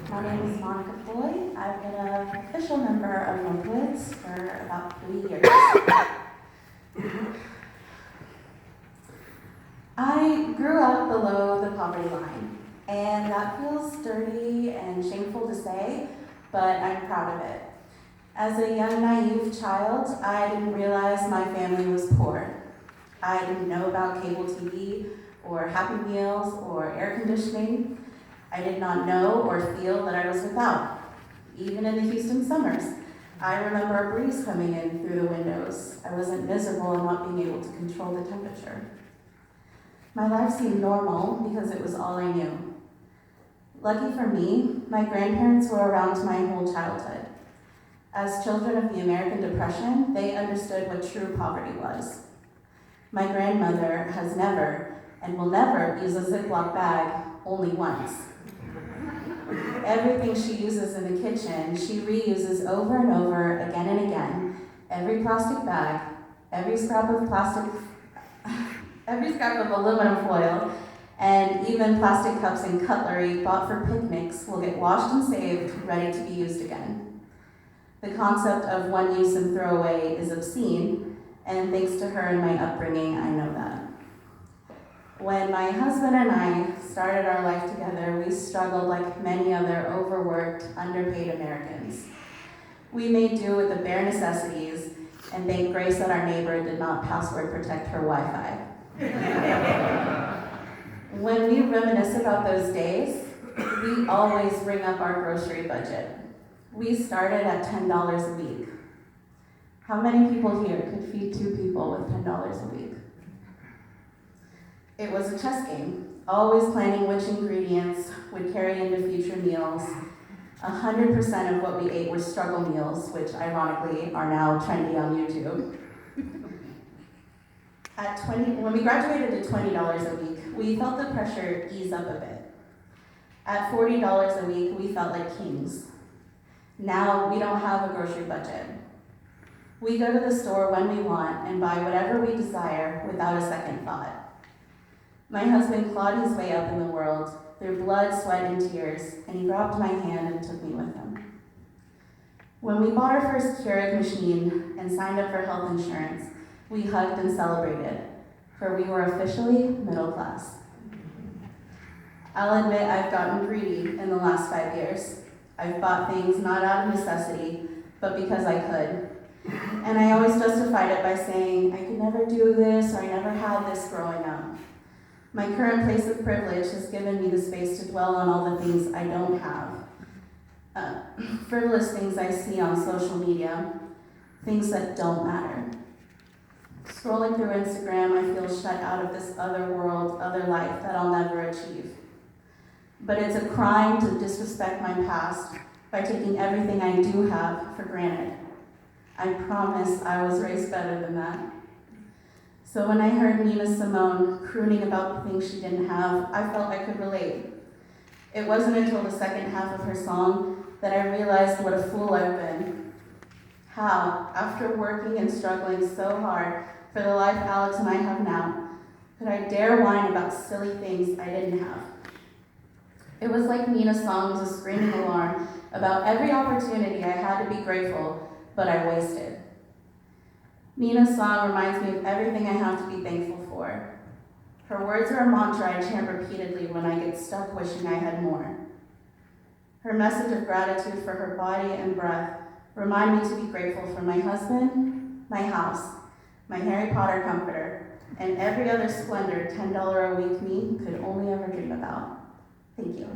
My name is Monica Floyd. I've been an official member of Northwoods for about 3 years. I grew up below the poverty line, and that feels dirty and shameful to say, but I'm proud of it. As a young, naive child, I didn't realize my family was poor. I didn't know about cable TV or Happy Meals or air conditioning. I did not know or feel that I was without. Even in the Houston summers, I remember a breeze coming in through the windows. I wasn't miserable in not being able to control the temperature. My life seemed normal because it was all I knew. Lucky for me, my grandparents were around my whole childhood. As children of the American Depression, they understood what true poverty was. My grandmother has never and will never use a Ziploc bag only once. Everything she uses in the kitchen, she reuses over and over, again and again. Every plastic bag, every scrap of aluminum foil, and even plastic cups and cutlery bought for picnics will get washed and saved, ready to be used again. The concept of one use and throw away is obscene, and thanks to her and my upbringing, I know that. When my husband and I started our life together, we struggled like many other overworked, underpaid Americans. We made do with the bare necessities and thank grace that our neighbor did not password protect her Wi-Fi. When we reminisce about those days, we always bring up our grocery budget. We started at $10 a week. How many people here could feed 2 people with $10 a week? It was a chess game, always planning which ingredients would carry into future meals. 100% of what we ate were struggle meals, which ironically are now trendy on YouTube. When we graduated to $20 a week, we felt the pressure ease up a bit. At $40 a week, we felt like kings. Now we don't have a grocery budget. We go to the store when we want and buy whatever we desire without a second thought. My husband clawed his way up in the world through blood, sweat, and tears, and he grabbed my hand and took me with him. When we bought our first Keurig machine and signed up for health insurance, we hugged and celebrated, for we were officially middle class. I'll admit I've gotten greedy in the last 5 years. I've bought things not out of necessity, but because I could. And I always justified it by saying, I could never do this, or I never had this growing up. My current place of privilege has given me the space to dwell on all the things I don't have. Frivolous things I see on social media, things that don't matter. Scrolling through Instagram, I feel shut out of this other world, other life that I'll never achieve. But it's a crime to disrespect my past by taking everything I do have for granted. I promise I was raised better than that. So when I heard Nina Simone crooning about the things she didn't have, I felt I could relate. It wasn't until the second half of her song that I realized what a fool I've been. How, after working and struggling so hard for the life Alex and I have now, could I dare whine about silly things I didn't have? It was like Nina's song was a screaming alarm about every opportunity I had to be grateful, but I wasted. Nina's song reminds me of everything I have to be thankful for. Her words are a mantra I chant repeatedly when I get stuck wishing I had more. Her message of gratitude for her body and breath remind me to be grateful for my husband, my house, my Harry Potter comforter, and every other splendor $10 a week me could only ever dream about. Thank you.